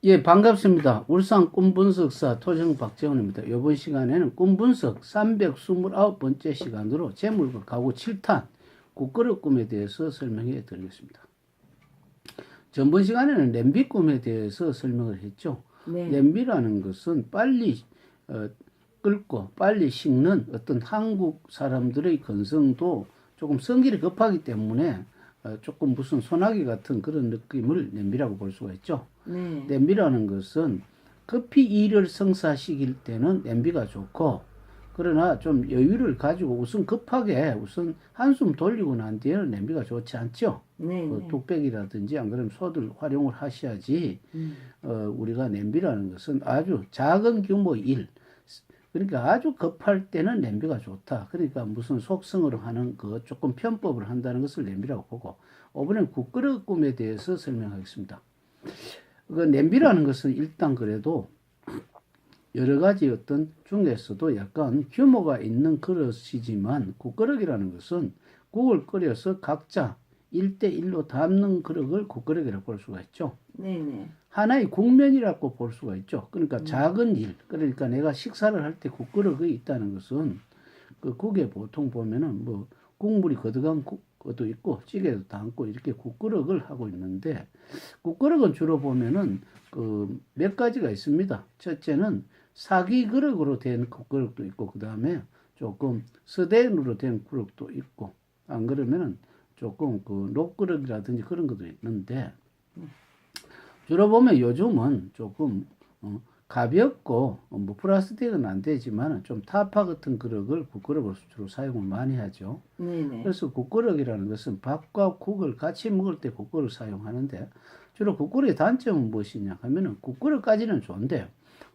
예, 반갑습니다. 울산 꿈분석사 토정 박재훈입니다. 이번 시간에는 꿈분석 329번째 시간으로 재물과 가구 7탄 국그릇 꿈에 대해서 설명해 드리겠습니다. 전번 시간에는 냄비 꿈에 대해서 설명을 했죠. 네. 냄비라는 것은 빨리 끓고 빨리 식는 어떤 한국 사람들의 건성도 조금 성질이 급하기 때문에 조금 무슨 소나기 같은 그런 느낌을 냄비라고 볼 수가 있죠. 네. 냄비라는 것은 급히 일을 성사시킬 때는 냄비가 좋고, 그러나 좀 여유를 가지고 우선 급하게 우선 한숨 돌리고 난 뒤에는 냄비가 좋지 않죠. 네. 뚝배기라든지 안 그러면 소들 활용을 하셔야지. 우리가 냄비라는 것은 아주 작은 규모 일, 그러니까 아주 급할 때는 냄비가 좋다. 그러니까 무슨 속성으로 하는 그 조금 편법을 한다는 것을 냄비라고 보고, 이번엔 국그릇 꿈에 대해서 설명하겠습니다. 그 냄비라는 것은 일단 그래도 여러 가지 어떤 중에서도 약간 규모가 있는 그릇이지만, 국그릇이라는 것은 국을 끓여서 각자 1대1로 담는 그릇을 국그릇이라고 볼 수가 있죠. 네네. 하나의 국면이라고 볼 수가 있죠. 그러니까 작은 일, 그러니까 내가 식사를 할 때 국그릇이 있다는 것은 그 국에 보통 보면은 뭐 국물이 거듭한 것도 있고 찌개도 담고 이렇게 국그릇을 하고 있는데, 국그릇은 주로 보면은 그 몇 가지가 있습니다. 첫째는 사기 그릇으로 된 국그릇도 있고, 그 다음에 조금 서대으로 된 그릇도 있고, 안 그러면은 조금 그 녹그릇이라든지 그런 것도 있는데, 주로 보면 요즘은 조금 가볍고 뭐 플라스틱은 안 되지만 좀 타파 같은 그릇을 국그릇으로 주로 사용을 많이 하죠. 네네. 그래서 국그릇이라는 것은 밥과 국을 같이 먹을 때 국그릇을 사용하는데, 주로 국그릇의 단점은 무엇이냐 하면은 국그릇까지는 좋은데요.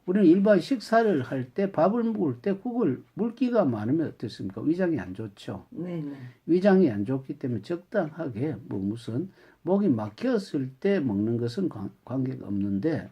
우리는 일반 식사를 할 때 밥을 먹을 때 국을 물기가 많으면 어떻습니까? 위장이 안 좋죠. 네네. 위장이 안 좋기 때문에 적당하게 뭐 무슨 목이 막혔을 때 먹는 것은 관계가 없는데,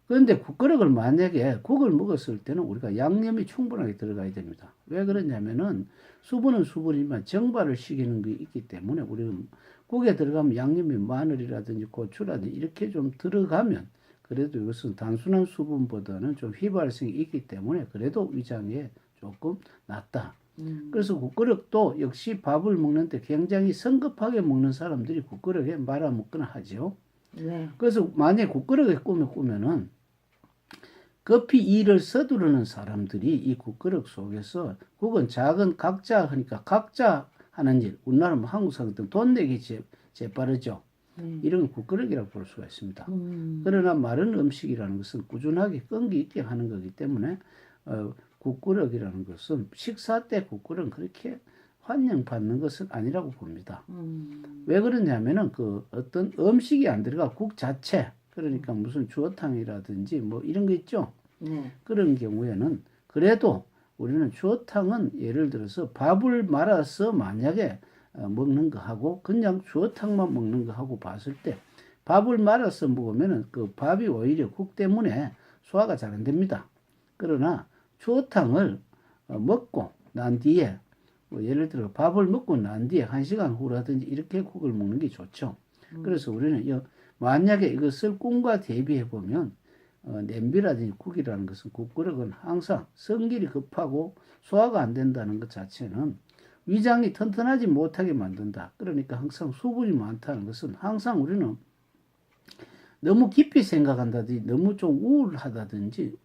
그런데 국그릇을 만약에 국을 먹었을 때는 우리가 양념이 충분하게 들어가야 됩니다. 왜 그러냐면은 수분은 수분이지만 정발을 시키는 게 있기 때문에, 우리는 국에 들어가면 양념이 마늘이라든지 고추라든지 이렇게 좀 들어가면 그래도 이것은 단순한 수분보다는 좀 휘발성이 있기 때문에 그래도 위장에 조금 낫다. 그래서 국그릇도 역시 밥을 먹는데 굉장히 성급하게 먹는 사람들이 국그릇에 말아 먹거나 하죠. 네. 그래서 만약에 국그릇에 꾸면은 급히 일을 서두르는 사람들이 이 국그릇 속에서, 국은 작은 각자 하니까 각자 하는 일, 우리나라 뭐 한국 사람들은 돈 내기 재빠르죠. 이런 국그릇이라고 볼 수가 있습니다. 그러나 마른 음식이라는 것은 꾸준하게 끈기 있게 하는 거기 때문에 국그릇이라는 것은 식사 때 국그릇은 그렇게 환영받는 것은 아니라고 봅니다. 왜 그러냐면은 그 어떤 음식이 안 들어가 국 자체, 그러니까 무슨 주어탕이라든지 뭐 이런 거 있죠. 네. 그런 경우에는 그래도 우리는 주어탕은 예를 들어서 밥을 말아서 만약에 먹는 거 하고 그냥 주어탕만 먹는 거 하고 봤을 때, 밥을 말아서 먹으면은 그 밥이 오히려 국 때문에 소화가 잘 안 됩니다. 그러나 주어탕을 먹고 난 뒤에 뭐 예를 들어 밥을 먹고 난 뒤에 1시간 후라든지 이렇게 국을 먹는 게 좋죠. 그래서 우리는 만약에 이것을 꿈과 대비해 보면 냄비라든지 국이라는 것은, 국그릇은 항상 성질이 급하고 소화가 안 된다는 것 자체는 위장이 튼튼하지 못하게 만든다. 그러니까 항상 수분이 많다는 것은, 항상 우리는 너무 깊이 생각한다든지 너무 좀 우울하다든지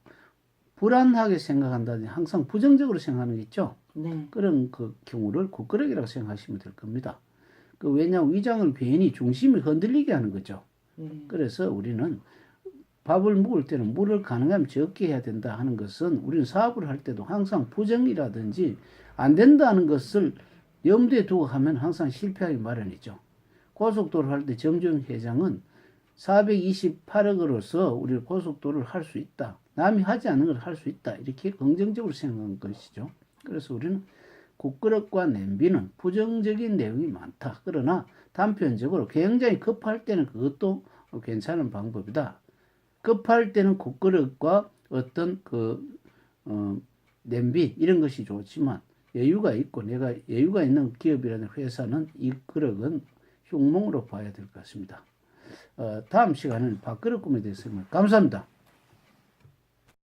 불안하게 생각한다든지 항상 부정적으로 생각하는 게 있죠. 네. 그런 그 경우를 국그릇이라고 생각하시면 될 겁니다. 왜냐하면 위장을 괜히 중심이 흔들리게 하는 거죠. 그래서 우리는 밥을 먹을 때는 물을 가능하면 적게 해야 된다 하는 것은, 우리는 사업을 할 때도 항상 부정이라든지 안 된다는 것을 염두에 두고 하면 항상 실패하기 마련이죠. 고속도로 할 때 정주영 회장은 428억으로서 우리 고속도로를 할 수 있다, 남이 하지 않는 걸 할 수 있다, 이렇게 긍정적으로 생각한 것이죠. 그래서 우리는 국그릇과 냄비는 부정적인 내용이 많다. 그러나 단편적으로 굉장히 급할 때는 그것도 괜찮은 방법이다. 급할 때는 국그릇과 어떤 냄비 이런 것이 좋지만, 여유가 있고 내가 여유가 있는 기업이라는 회사는 이 그릇은 흉몽으로 봐야 될 것 같습니다. 다음 시간은 밥그릇 꿈에 대해서 감사합니다.